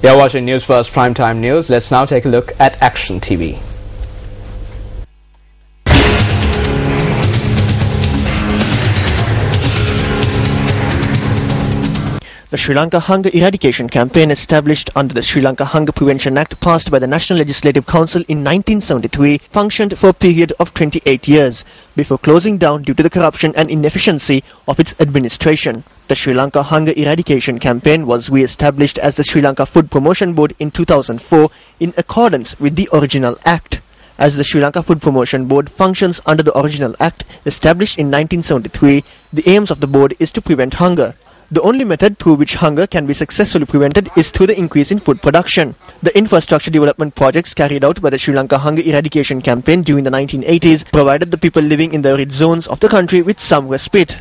You're watching News First Primetime News. Let's now take a look at Action TV. The Sri Lanka Hunger Eradication Campaign, established under the Sri Lanka Hunger Prevention Act passed by the National Legislative Council in 1973, functioned for a period of 28 years before closing down due to the corruption and inefficiency of its administration. The Sri Lanka Hunger Eradication Campaign was re-established as the Sri Lanka Food Promotion Board in 2004 in accordance with the original act. As the Sri Lanka Food Promotion Board functions under the original act established in 1973, the aims of the board is to prevent hunger. The only method through which hunger can be successfully prevented is through the increase in food production. The infrastructure development projects carried out by the Sri Lanka Hunger Eradication Campaign during the 1980s provided the people living in the arid zones of the country with some respite.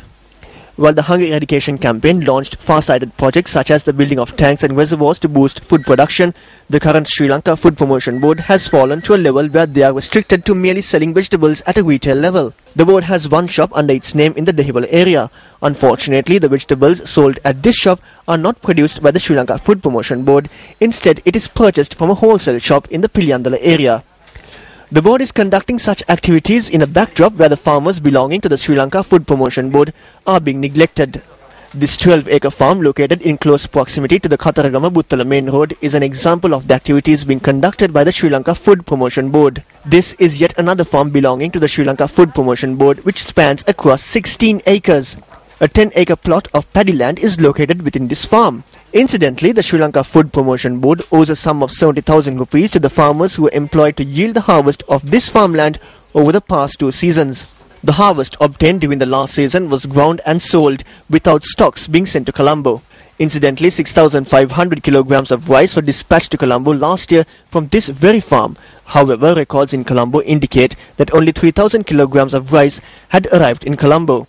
While the Hunger Eradication Campaign launched far-sighted projects such as the building of tanks and reservoirs to boost food production, the current Sri Lanka Food Promotion Board has fallen to a level where they are restricted to merely selling vegetables at a retail level. The board has one shop under its name in the Dehiwala area. Unfortunately, the vegetables sold at this shop are not produced by the Sri Lanka Food Promotion Board. Instead, it is purchased from a wholesale shop in the Piliyandala area. The board is conducting such activities in a backdrop where the farmers belonging to the Sri Lanka Food Promotion Board are being neglected. This 12-acre farm located in close proximity to the Kataragama Buttala main road is an example of the activities being conducted by the Sri Lanka Food Promotion Board. This is yet another farm belonging to the Sri Lanka Food Promotion Board which spans across 16 acres. A 10-acre plot of paddy land is located within this farm. Incidentally, the Sri Lanka Food Promotion Board owes a sum of 70,000 rupees to the farmers who were employed to yield the harvest of this farmland over the past 2 seasons. The harvest obtained during the last season was ground and sold without stocks being sent to Colombo. Incidentally, 6,500 kilograms of rice were dispatched to Colombo last year from this very farm. However, records in Colombo indicate that only 3,000 kilograms of rice had arrived in Colombo.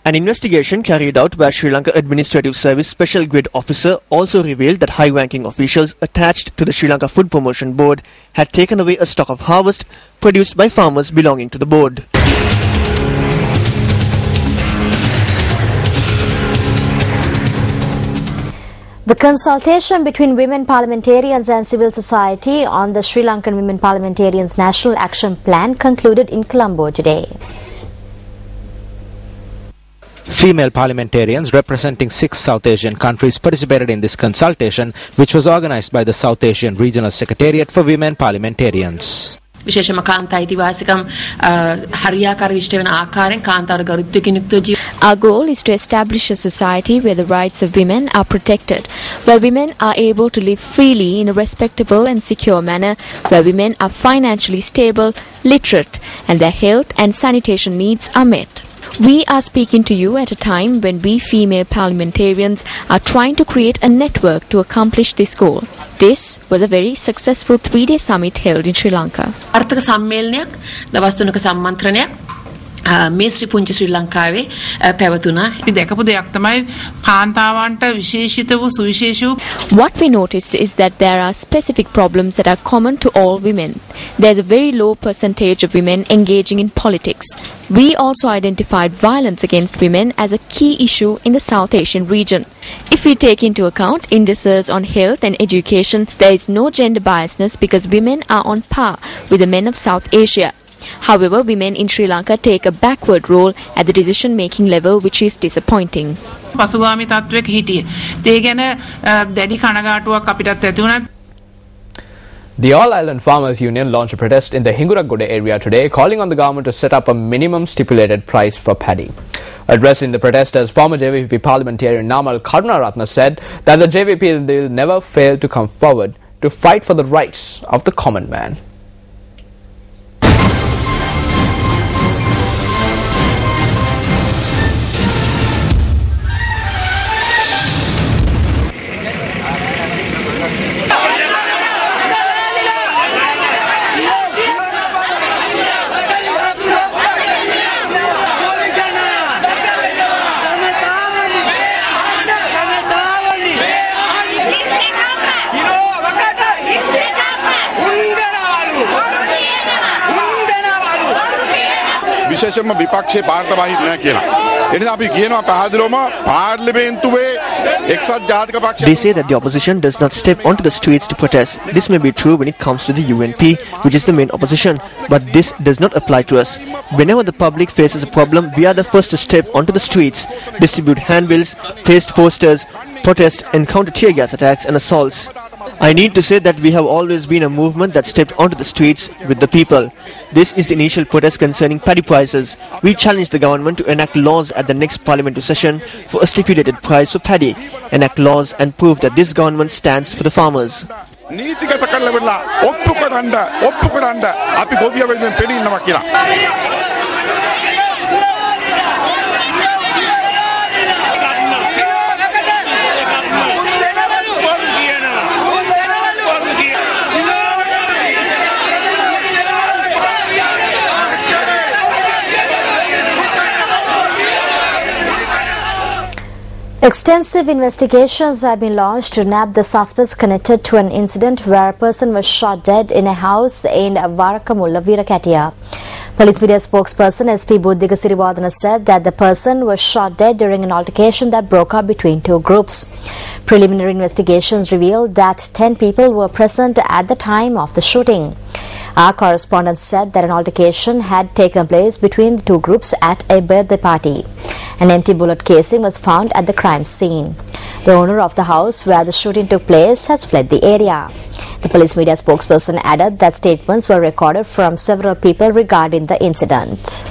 An investigation carried out by Sri Lanka Administrative Service Special Grade Officer also revealed that high-ranking officials attached to the Sri Lanka Food Promotion Board had taken away a stock of harvest produced by farmers belonging to the board. The consultation between women parliamentarians and civil society on the Sri Lankan Women Parliamentarians National Action Plan concluded in Colombo today. Female parliamentarians representing 6 South Asian countries participated in this consultation, which was organized by the South Asian Regional Secretariat for Women Parliamentarians. විශේෂම කාන්තා අයිතිවාසිකම් හරියාකාර විශ්ව වෙන ආකාරයෙන් කාන්තාවට ගරුත්වකින් යුක්තව ජීවත්. Our goal is to establish a society where the rights of women are protected, where women are able to live freely in a respectable and secure manner, where women are financially stable, literate, and their health and sanitation needs are met. We are speaking to you at a time when we female parliamentarians are trying to create a network to accomplish this goal. This was a very successful 3-day summit held in Sri Lanka. ආර්ථික සම්මේලනයක් දවස් 3ක සම්මන්ත්‍රණයක් මේ ශ්‍රී පුංචි ශ්‍රී ලංකාවේ පැවතුණා. අපි දැකපු දෙයක් තමයි කාන්තාවන්ට විශේෂිත වූ සුවිශේෂී. What we noticed is that there are specific problems that are common to all women. There's a very low percentage of women engaging in politics. We also identified violence against women as a key issue in the South Asian region. If we take into account indices on health and education, there is no gender biasness because women are on par with the men of South Asia. However, women in Sri Lanka take a backward role at the decision-making level, which is disappointing. පසුගාමී තත්වයක හිටියේ. ඒ ගැන දැඩි කනගාටුවක් අපිටත් ඇති වුණා. The All Island Farmers Union launched a protest in the Hinguragoda area today, calling on the government to set up a minimum stipulated price for paddy. Addressing the protesters, former JVP parliamentarian Namal Karunaratne said that the JVP will never fail to come forward to fight for the rights of the common man. විශේෂයෙන්ම විපක්ෂයේ පාර්ශ්වවාහී නැහැ කියලා. They say that the opposition does not step onto the streets to protest. This may be true when it comes to the UNP, which is the main opposition, but this does not apply to us. Whenever the public faces a problem, we are the first to step onto the streets, distribute handbills, paste posters, protest, and counter tear gas attacks and assaults. I need to say that we have always been a movement that stepped onto the streets with the people. This is the initial protest concerning paddy prices. We challenge the government to enact laws at the next parliamentary session for a stipulated price for paddy, enact laws and prove that this government stands for the farmers. Extensive investigations have been launched to nab the suspects connected to an incident where a person was shot dead in a house in Varakamulla, Veerakatiya. Police media spokesperson SP Buddhika Siriwardana said that the person was shot dead during an altercation that broke up between two groups. Preliminary investigations revealed that 10 people were present at the time of the shooting. Our correspondent said that an altercation had taken place between the two groups at a birthday party. An empty bullet casing was found at the crime scene. The owner of the house where the shooting took place has fled the area. The police media spokesperson added that statements were recorded from several people regarding the incident.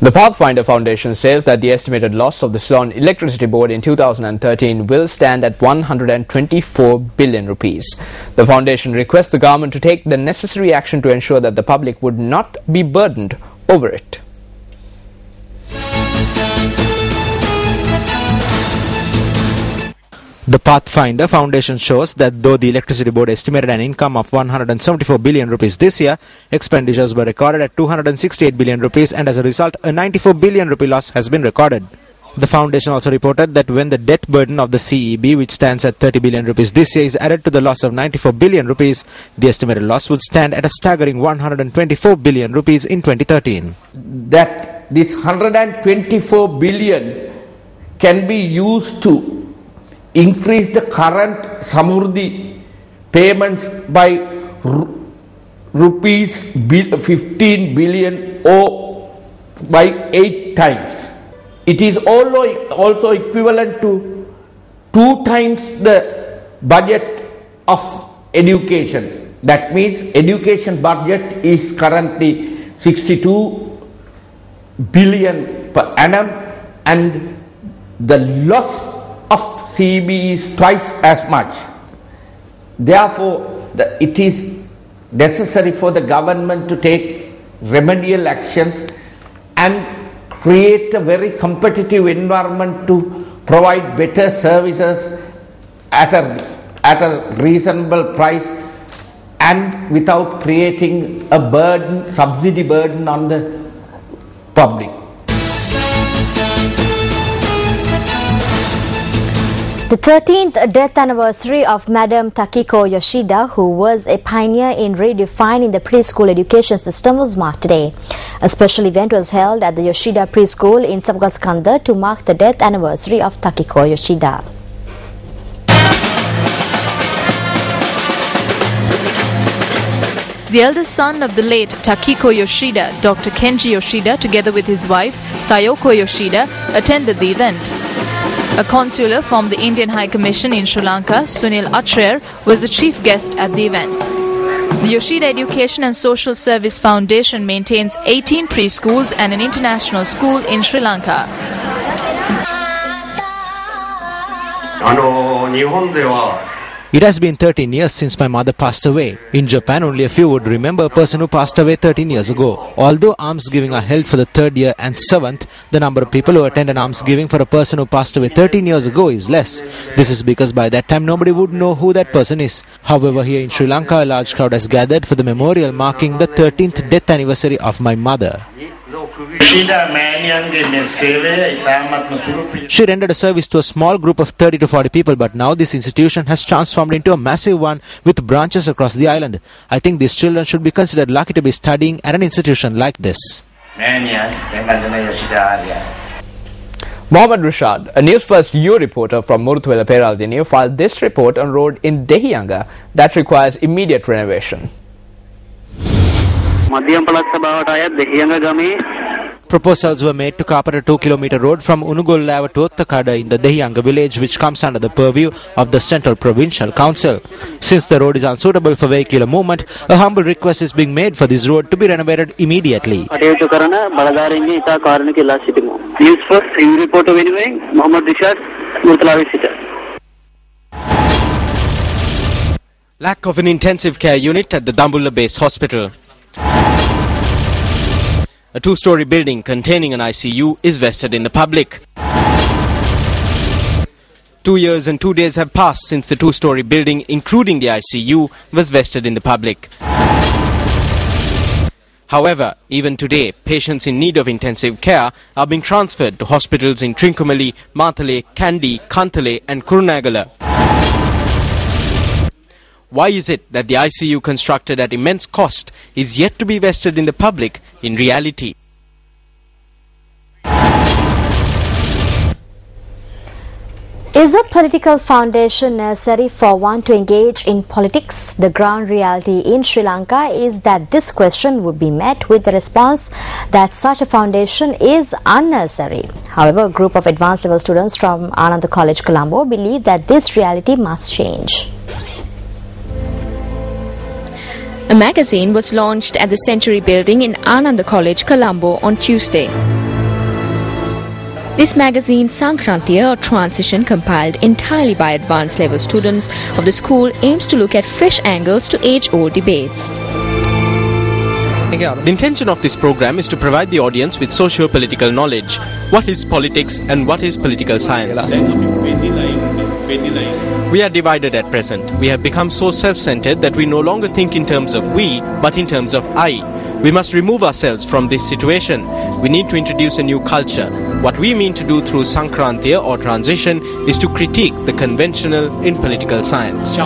The Pathfinder Foundation says that the estimated loss of the Ceylon Electricity Board in 2013 will stand at 124 billion rupees. The foundation requests the government to take the necessary action to ensure that the public would not be burdened over it. The Pathfinder Foundation shows that though the Electricity Board estimated an income of 174 billion rupees this year, expenditures were recorded at 268 billion rupees, and as a result a 94 billion rupee loss has been recorded. The foundation also reported that when the debt burden of the CEB, which stands at 30 billion rupees this year, is added to the loss of 94 billion rupees, the estimated loss would stand at a staggering 124 billion rupees in 2013. That this 124 billion can be used to increase the current Samurdhi payments by rupees 15 billion or by 8 times. It is also equivalent to 2 times the budget of education. That means education budget is currently 62 billion per annum, and the loss of CEB is twice as much. Therefore, it is necessary for the government to take remedial actions and create a very competitive environment to provide better services at a reasonable price and without creating a burden, subsidy burden on the public. The 13th death anniversary of Madam Takiko Yoshida, who was a pioneer in redefining the preschool education system, was marked today. A special event was held at the Yoshida Preschool in Sabugaskanda to mark the death anniversary of Takiko Yoshida. The eldest son of the late Takiko Yoshida, Dr. Kenji Yoshida, together with his wife, Sayoko Yoshida, attended the event. A consular from the Indian High Commission in Sri Lanka, Sunil Acharya, was the chief guest at the event. The Yoshida Education and Social Service Foundation maintains 18 preschools and an international school in Sri Lanka. It has been 13 years since my mother passed away. In Japan, only a few would remember a person who passed away 13 years ago. Although almsgiving are held for the 3rd year and 7th, the number of people who attend an almsgiving for a person who passed away 13 years ago is less. This is because by that time nobody would know who that person is. However, here in Sri Lanka, a large crowd has gathered for the memorial marking the 13th death anniversary of my mother. She rendered a service to a small group of 30 to 40 people, but now this institution has transformed into a massive one with branches across the island. I think these children should be considered lucky to be studying at an institution like this. Mohammed Rashad, a News First U reporter from Muruthuwela Peraldiniya, filed this report on road in Dehiyanga that requires immediate renovation. Proposals were made to carpet a 2-kilometer road from Unugollawa to Ottakada in the Dehiyanga village, which comes under the purview of the Central Provincial Council. Since the road is unsuitable for vehicular movement, a humble request is being made for this road to be renovated immediately. News First U reporter Mohammed Rashad, Muruthuwela City. Lack of an intensive care unit at the Dambulla Base Hospital. A 2-story building containing an ICU is vested in the public. 2 years and 2 days have passed since the 2-story building, including the ICU, was vested in the public. However, even today, patients in need of intensive care are being transferred to hospitals in Trincomalee, Matale, Kandy, Kantale and Kurunegala. Why is it that the ICU constructed at immense cost is yet to be vested in the public in reality? Is a political foundation necessary for one to engage in politics? The ground reality in Sri Lanka is that this question would be met with the response that such a foundation is unnecessary. However, a group of advanced level students from Ananda College, Colombo believe that this reality must change. A magazine was launched at the Century Building in Ananda College, Colombo on Tuesday. This magazine, Sankrantiya, or Transition, compiled entirely by advanced level students of the school, aims to look at fresh angles to age-old debates. The intention of this program is to provide the audience with socio-political knowledge. What is politics and what is political science? We are divided at present. We have become so self-centered that we no longer think in terms of we, but in terms of I. We must remove ourselves from this situation. We need to introduce a new culture. What we mean to do through Sankrantiya or transition is to critique the conventional in political science.